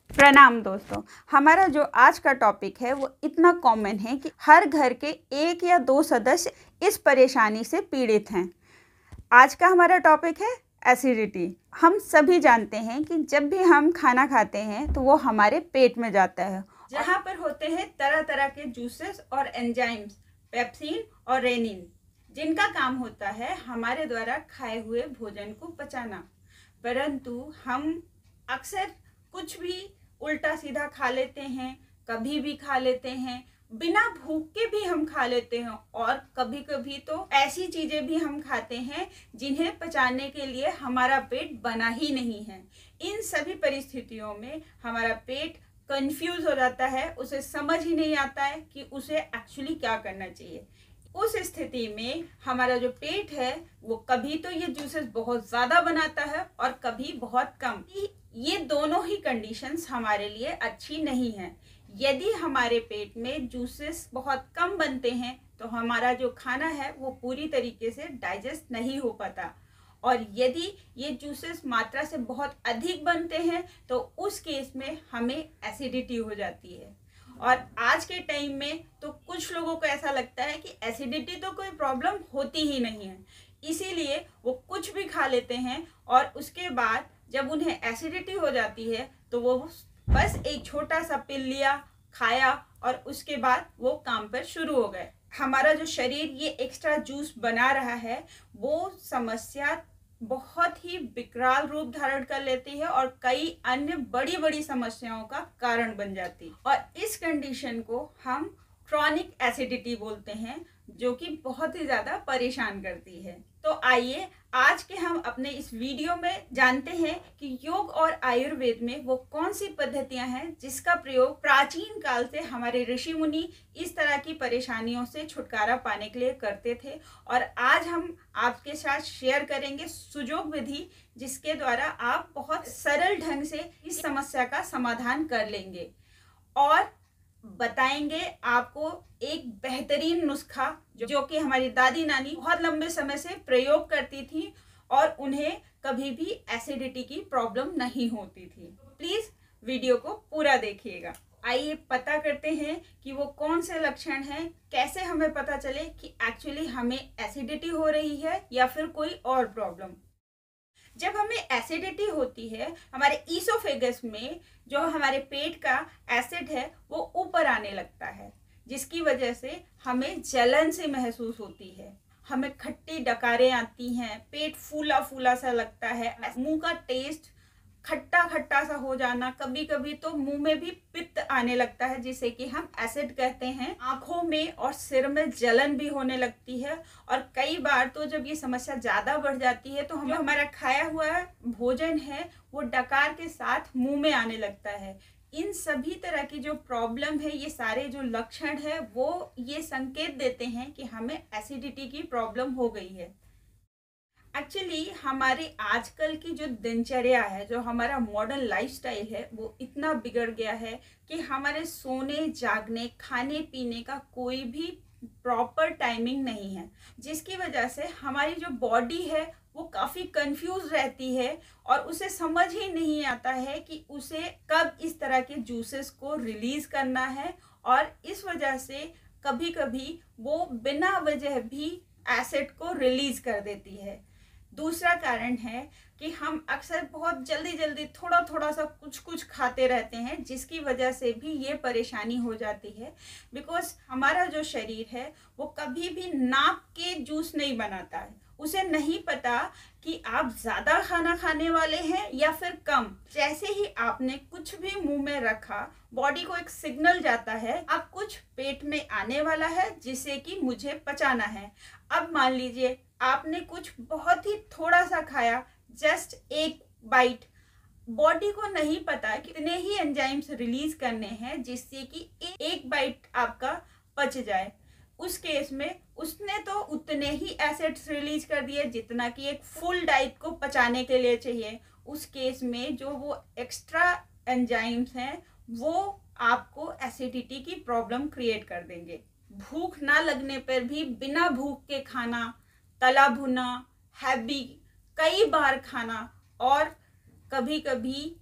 प्रणाम दोस्तों। हमारा जो आज का टॉपिक है वो इतना कॉमन है कि हर घर के एक या दो सदस्य इस परेशानी से पीड़ित हैं। आज का हमारा टॉपिक है एसिडिटी। हम सभी जानते हैं कि जब भी हम खाना खाते हैं तो वो हमारे पेट में जाता है, जहाँ पर होते हैं तरह तरह के जूसेस और एंजाइम्स, पेप्सिन और रेनिन, जिनका काम होता है हमारे द्वारा खाए हुए भोजन को पचाना। परंतु हम अक्सर कुछ भी उल्टा सीधा खा लेते हैं, कभी भी खा लेते हैं, बिना भूख के भी हम खा लेते हैं, और कभी कभी तो ऐसी चीजें भी हम खाते हैं जिन्हें पचाने के लिए हमारा पेट बना ही नहीं है। इन सभी परिस्थितियों में हमारा पेट कंफ्यूज हो जाता है, उसे समझ ही नहीं आता है कि उसे एक्चुअली क्या करना चाहिए। उस स्थिति में हमारा जो पेट है वो कभी तो ये जूसेस बहुत ज़्यादा बनाता है और कभी बहुत कम। ये दोनों ही कंडीशंस हमारे लिए अच्छी नहीं है। यदि हमारे पेट में जूसेस बहुत कम बनते हैं तो हमारा जो खाना है वो पूरी तरीके से डाइजेस्ट नहीं हो पाता, और यदि ये जूसेस मात्रा से बहुत अधिक बनते हैं तो उस केस में हमें एसिडिटी हो जाती है। और आज के टाइम में तो कुछ लोगों को ऐसा लगता है कि एसिडिटी तो कोई प्रॉब्लम होती ही नहीं है, इसीलिए वो कुछ भी खा लेते हैं और उसके बाद जब उन्हें एसिडिटी हो जाती है तो वो बस एक छोटा सा पिल लिया, खाया और उसके बाद वो काम पर शुरू हो गए। हमारा जो शरीर ये एक्स्ट्रा जूस बना रहा है वो समस्या बहुत ही विकराल रूप धारण कर लेती है और कई अन्य बड़ी बड़ी समस्याओं का कारण बन जाती है, और इस कंडीशन को हम क्रॉनिक एसिडिटी बोलते हैं, जो कि बहुत ही ज़्यादा परेशान करती है। तो आइए आज के हम अपने इस वीडियो में जानते हैं कि योग और आयुर्वेद में वो कौन सी पद्धतियां हैं जिसका प्रयोग प्राचीन काल से हमारे ऋषि मुनि इस तरह की परेशानियों से छुटकारा पाने के लिए करते थे। और आज हम आपके साथ शेयर करेंगे सुयोग विधि, जिसके द्वारा आप बहुत सरल ढंग से इस समस्या का समाधान कर लेंगे, और बताएंगे आपको एक बेहतरीन नुस्खा जो कि हमारी दादी नानी बहुत लंबे समय से प्रयोग करती थी और उन्हें कभी भी एसिडिटी की प्रॉब्लम नहीं होती थी। प्लीज वीडियो को पूरा देखिएगा। आइए पता करते हैं कि वो कौन से लक्षण हैं, कैसे हमें पता चले कि एक्चुअली हमें एसिडिटी हो रही है या फिर कोई और प्रॉब्लम। जब हमें एसिडिटी होती है, हमारे ईसोफेगस में जो हमारे पेट का एसिड है वो ऊपर आने लगता है, जिसकी वजह से हमें जलन से महसूस होती है, हमें खट्टी डकारें आती हैं, पेट फूला फूला सा लगता है, मुंह का टेस्ट खट्टा खट्टा सा हो जाना, कभी कभी तो मुंह में भी पित्त आने लगता है जिसे कि हम एसिड कहते हैं। आंखों में और सिर में जलन भी होने लगती है, और कई बार तो जब ये समस्या ज्यादा बढ़ जाती है तो हमारा खाया हुआ भोजन है वो डकार के साथ मुंह में आने लगता है। इन सभी तरह की जो प्रॉब्लम है, ये सारे जो लक्षण है वो ये संकेत देते हैं कि हमें एसिडिटी की प्रॉब्लम हो गई है। एक्चुअली हमारे आजकल की जो दिनचर्या है, जो हमारा मॉडर्न लाइफस्टाइल है, वो इतना बिगड़ गया है कि हमारे सोने जागने खाने पीने का कोई भी प्रॉपर टाइमिंग नहीं है, जिसकी वजह से हमारी जो बॉडी है वो काफ़ी कंफ्यूज रहती है और उसे समझ ही नहीं आता है कि उसे कब इस तरह के जूसेस को रिलीज करना है, और इस वजह से कभी कभी वो बिना वजह भी एसिड को रिलीज कर देती है। दूसरा कारण है कि हम अक्सर बहुत जल्दी जल्दी थोड़ा थोड़ा सा कुछ कुछ खाते रहते हैं, जिसकी वजह से भी ये परेशानी हो जाती है। बिकॉज हमारा जो शरीर है वो कभी भी नाप के जूस नहीं बनाता है, उसे नहीं पता कि आप ज़्यादा खाना खाने वाले हैं या फिर कम। जैसे ही आपने कुछ भी मुंह में रखा, बॉडी को एक सिग्नल जाता है अब कुछ पेट में आने वाला है जिसे कि मुझे पचाना है। अब मान लीजिए आपने कुछ बहुत ही थोड़ा सा खाया, जस्ट एक बाइट, बॉडी को नहीं पता कितने ही एंजाइम्स रिलीज करने हैं जिससे कि एक बाइट आपका पच जाए। उस केस में उसने तो उतने ही एसिड्स रिलीज कर दिए जितना कि एक फुल डाइट को पचाने के लिए चाहिए। उस केस में जो वो एक्स्ट्रा एंजाइम्स हैं वो आपको एसिडिटी की प्रॉब्लम क्रिएट कर देंगे। भूख ना लगने पर भी बिना भूख के खाना, तला भुना, हैवी कई बार खाना, और कभी कभी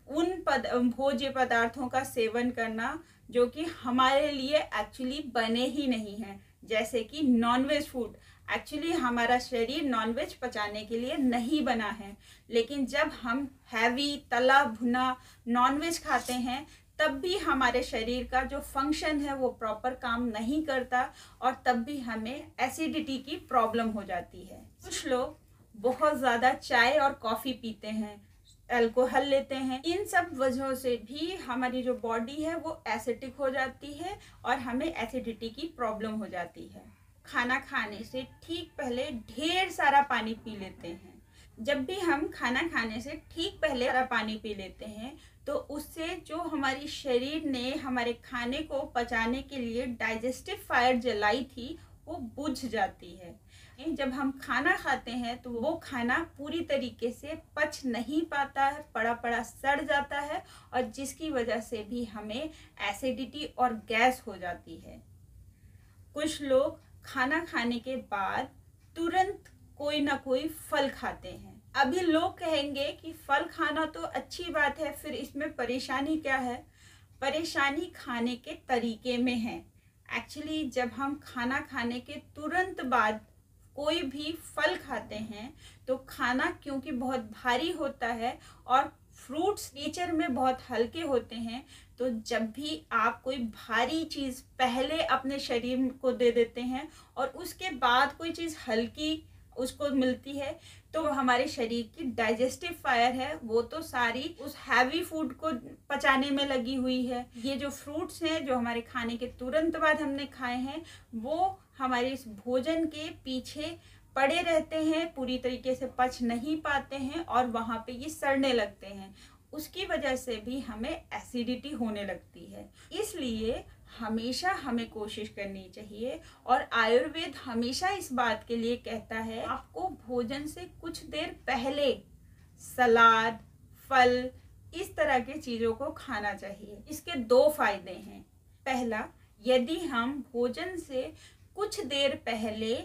भोज्य पदार्थों का सेवन करना जो कि हमारे लिए एक्चुअली बने ही नहीं हैं, जैसे कि नॉनवेज फूड। एक्चुअली हमारा शरीर नॉनवेज पचाने के लिए नहीं बना है, लेकिन जब हम हैवी तला भुना नॉनवेज खाते हैं तब भी हमारे शरीर का जो फंक्शन है वो प्रॉपर काम नहीं करता और तब भी हमें एसिडिटी की प्रॉब्लम हो जाती है। कुछ लोग बहुत ज़्यादा चाय और कॉफ़ी पीते हैं, अल्कोहल लेते हैं, इन सब वजहों से भी हमारी जो बॉडी है वो एसिडिक हो जाती है और हमें एसिडिटी की प्रॉब्लम हो जाती है। खाना खाने से ठीक पहले ढेर सारा पानी पी लेते हैं। जब भी हम खाना खाने से ठीक पहले सारा पानी पी लेते हैं तो उससे जो हमारी शरीर ने हमारे खाने को पचाने के लिए डाइजेस्टिव फायर जलाई थी वो बुझ जाती है। जब हम खाना खाते हैं तो वो खाना पूरी तरीके से पच नहीं पाता है, पड़ा पड़ा सड़ जाता है और जिसकी वजह से भी हमें एसिडिटी और गैस हो जाती है। कुछ लोग खाना खाने के बाद तुरंत कोई ना कोई फल खाते हैं। अभी लोग कहेंगे कि फल खाना तो अच्छी बात है, फिर इसमें परेशानी क्या है? परेशानी खाने के तरीके में है। एक्चुअली जब हम खाना खाने के तुरंत बाद कोई भी फल खाते हैं तो खाना क्योंकि बहुत भारी होता है और फ्रूट्स नेचर में बहुत हल्के होते हैं, तो जब भी आप कोई भारी चीज़ पहले अपने शरीर को दे देते हैं और उसके बाद कोई चीज़ हल्की उसको मिलती है तो हमारे शरीर की डाइजेस्टिव फायर है वो तो सारी उस हैवी फूड को पचाने में लगी हुई है। ये जो फ्रूट्स हैं जो हमारे खाने के तुरंत बाद हमने खाए हैं वो हमारे इस भोजन के पीछे पड़े रहते हैं, पूरी तरीके से पच नहीं पाते हैं और वहाँ पे ये सड़ने लगते हैं। उसकी वजह से भी हमें एसिडिटी होने लगती है। इसलिए हमेशा हमें कोशिश करनी चाहिए और आयुर्वेद हमेशा इस बात के लिए कहता है आपको भोजन से कुछ देर पहले सलाद, फल, इस तरह के चीज़ों को खाना चाहिए। इसके दो फायदे हैं। पहला, यदि हम भोजन से कुछ देर पहले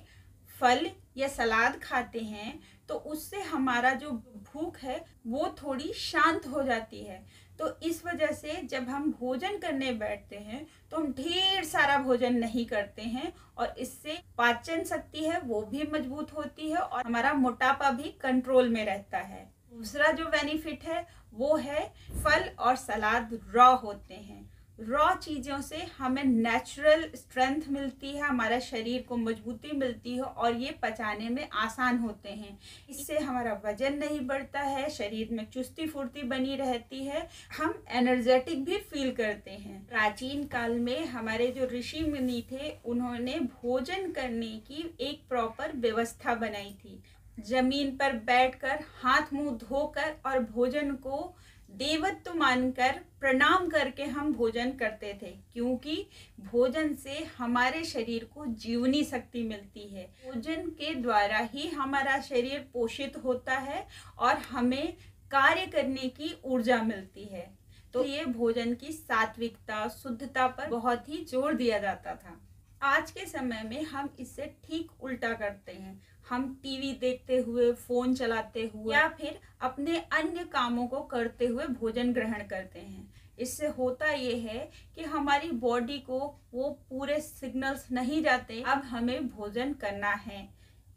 फल या सलाद खाते हैं तो उससे हमारा जो भूख है वो थोड़ी शांत हो जाती है। तो इस वजह से जब हम भोजन करने बैठते हैं तो हम ढेर सारा भोजन नहीं करते हैं और इससे पाचन शक्ति है वो भी मजबूत होती है और हमारा मोटापा भी कंट्रोल में रहता है। दूसरा जो बेनिफिट है वो है फल और सलाद रॉ होते हैं। रॉ चीज़ों से हमें नेचुरल स्ट्रेंथ मिलती है, हमारा शरीर को मजबूती मिलती है और ये पचाने में आसान होते हैं। इससे हमारा वजन नहीं बढ़ता है, शरीर में चुस्ती फुर्ती बनी रहती है, हम एनर्जेटिक भी फील करते हैं। प्राचीन काल में हमारे जो ऋषि मुनि थे उन्होंने भोजन करने की एक प्रॉपर व्यवस्था बनाई थी। जमीन पर बैठकर हाथ मुंह धोकर और भोजन को देवत्व मानकर प्रणाम करके हम भोजन करते थे, क्योंकि भोजन से हमारे शरीर को जीवनी शक्ति मिलती है। भोजन के द्वारा ही हमारा शरीर पोषित होता है और हमें कार्य करने की ऊर्जा मिलती है। तो ये भोजन की सात्विकता, शुद्धता पर बहुत ही जोर दिया जाता था। आज के समय में हम इससे ठीक उल्टा करते हैं। हम टीवी देखते हुए, फोन चलाते हुए या फिर अपने अन्य कामों को करते हुए भोजन ग्रहण करते हैं। इससे होता ये है कि हमारी बॉडी को वो पूरे सिग्नल्स नहीं जाते अब हमें भोजन करना है।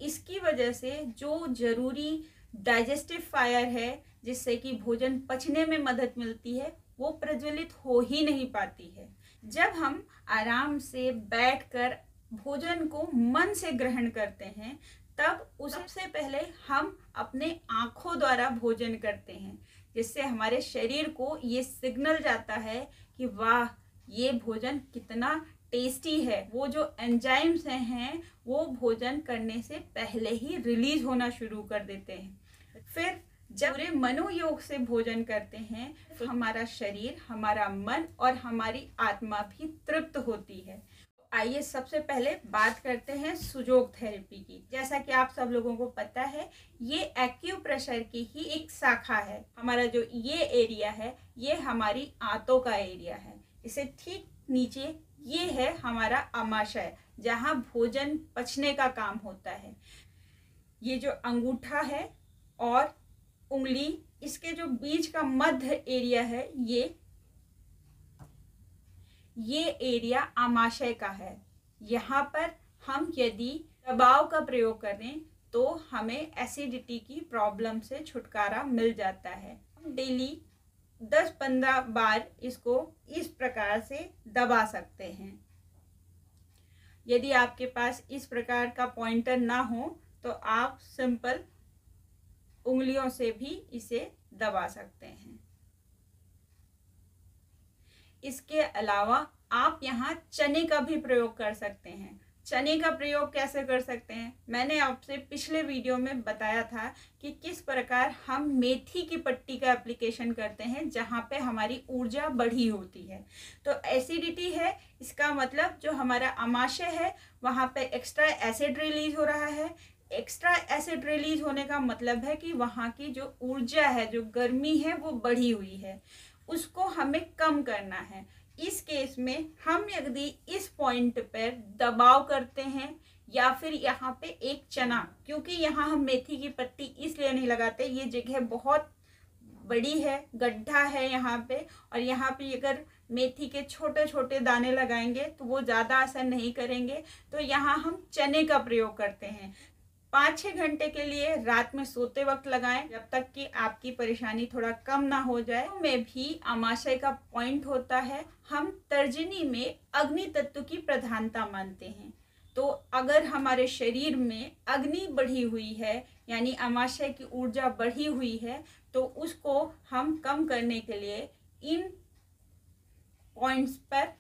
इसकी वजह से जो जरूरी डाइजेस्टिव फायर है जिससे कि भोजन पचने में मदद मिलती है वो प्रज्वलित हो ही नहीं पाती है। जब हम आराम से बैठकर भोजन को मन से ग्रहण करते हैं तब उससे पहले हम अपने आँखों द्वारा भोजन करते हैं, जिससे हमारे शरीर को ये सिग्नल जाता है कि वाह ये भोजन कितना टेस्टी है। वो जो एंजाइम्स हैं वो भोजन करने से पहले ही रिलीज होना शुरू कर देते हैं। फिर जब पूरे मनोयोग से भोजन करते हैं तो हमारा शरीर, हमारा मन और हमारी आत्मा भी तृप्त होती है। आइए सबसे पहले बात करते हैं सुजोग थेरेपी की। जैसा कि आप सब लोगों को पता है ये एक्यूप्रेशर की ही एक शाखा है। हमारा जो ये एरिया है ये हमारी आंतों का एरिया है। इसे ठीक नीचे ये है हमारा आमाशय जहाँ भोजन पचने का काम होता है। ये जो अंगूठा है और उंगली इसके जो बीच का मध्य एरिया है, ये एरिया आमाशय का है। यहाँ पर हम यदि दबाव का प्रयोग करें तो हमें एसिडिटी की प्रॉब्लम से छुटकारा मिल जाता है। हम डेली 10-15 बार इसको इस प्रकार से दबा सकते हैं। यदि आपके पास इस प्रकार का पॉइंटर ना हो तो आप सिंपल उंगलियों से भी इसे दबा सकते हैं। इसके अलावा आप यहाँ चने का भी प्रयोग कर सकते हैं। चने का प्रयोग कैसे कर सकते हैं, मैंने आपसे पिछले वीडियो में बताया था कि किस प्रकार हम मेथी की पट्टी का एप्लीकेशन करते हैं जहाँ पे हमारी ऊर्जा बढ़ी होती है। तो एसिडिटी है, इसका मतलब जो हमारा आमाशय है वहाँ पे एक्स्ट्रा एसिड रिलीज हो रहा है। एक्स्ट्रा एसिड रिलीज होने का मतलब है कि वहाँ की जो ऊर्जा है, जो गर्मी है, वो बढ़ी हुई है, उसको हमें कम करना है। इस केस में हम यदि इस पॉइंट पर दबाव करते हैं या फिर यहाँ पे एक चना, क्योंकि यहाँ हम मेथी की पट्टी इसलिए नहीं लगाते, ये जगह बहुत बड़ी है, गड्ढा है यहाँ पे, और यहाँ पे अगर मेथी के छोटे छोटे दाने लगाएंगे तो वो ज़्यादा असर नहीं करेंगे। तो यहाँ हम चने का प्रयोग करते हैं। 5-6 घंटे के लिए रात में सोते वक्त लगाएं, जब तक कि आपकी परेशानी थोड़ा कम ना हो जाए। में भी आमाशय का पॉइंट होता है। हम तर्जनी में अग्नि तत्व की प्रधानता मानते हैं। तो अगर हमारे शरीर में अग्नि बढ़ी हुई है, यानी आमाशय की ऊर्जा बढ़ी हुई है, तो उसको हम कम करने के लिए इन पॉइंट्स पर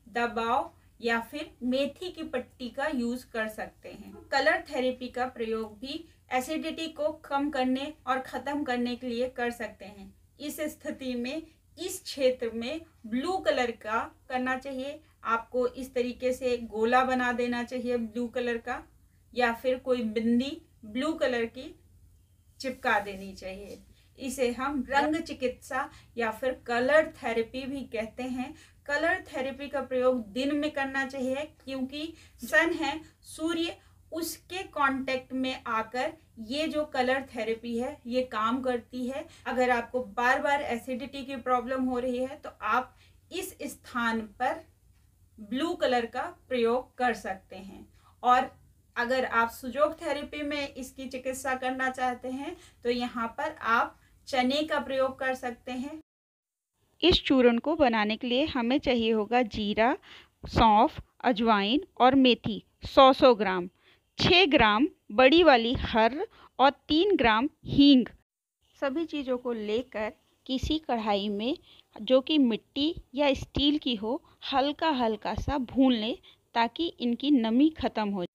दबाव या फिर मेथी की पट्टी का यूज कर सकते हैं। कलर थेरेपी का प्रयोग भी एसिडिटी को कम करने और खत्म करने के लिए कर सकते हैं। इस स्थिति में इस क्षेत्र में ब्लू कलर का करना चाहिए। आपको इस तरीके से गोला बना देना चाहिए ब्लू कलर का, या फिर कोई बिंदी ब्लू कलर की चिपका देनी चाहिए। इसे हम रंग चिकित्सा या फिर कलर थेरेपी भी कहते हैं। कलर थेरेपी का प्रयोग दिन में करना चाहिए, क्योंकि सन है, सूर्य, उसके कांटेक्ट में आकर ये जो कलर थेरेपी है ये काम करती है। अगर आपको बार बार एसिडिटी की प्रॉब्लम हो रही है तो आप इस स्थान पर ब्लू कलर का प्रयोग कर सकते हैं। और अगर आप सुजोग थेरेपी में इसकी चिकित्सा करना चाहते हैं तो यहाँ पर आप चने का प्रयोग कर सकते हैं। इस चूर्ण को बनाने के लिए हमें चाहिए होगा जीरा, सौंफ, अजवाइन और मेथी 100-100 ग्राम, 6 ग्राम बड़ी वाली हर्र और 3 ग्राम हींग। सभी चीज़ों को लेकर किसी कढ़ाई में, जो कि मिट्टी या स्टील की हो, हल्का हल्का सा भून लें ताकि इनकी नमी खत्म हो जाए।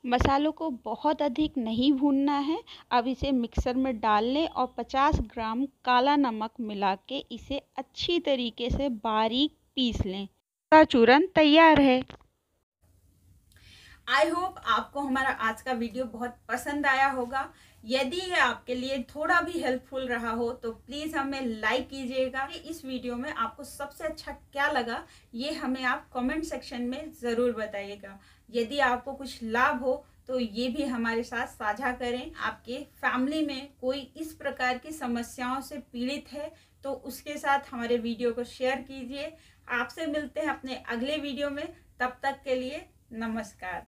मसालों को बहुत अधिक नहीं भूनना है। अब इसे मिक्सर में डाल लें और 50 ग्राम काला नमक मिला के इसे अच्छी तरीके से बारीक पीस लें। का चूर्ण तैयार है। आई होप आपको हमारा आज का वीडियो बहुत पसंद आया होगा। यदि ये आपके लिए थोड़ा भी हेल्पफुल रहा हो तो प्लीज़ हमें लाइक कीजिएगा। इस वीडियो में आपको सबसे अच्छा क्या लगा ये हमें आप कमेंट सेक्शन में ज़रूर बताइएगा। यदि आपको कुछ लाभ हो तो ये भी हमारे साथ साझा करें। आपके फैमिली में कोई इस प्रकार की समस्याओं से पीड़ित है तो उसके साथ हमारे वीडियो को शेयर कीजिए। आपसे मिलते हैं अपने अगले वीडियो में, तब तक के लिए नमस्कार।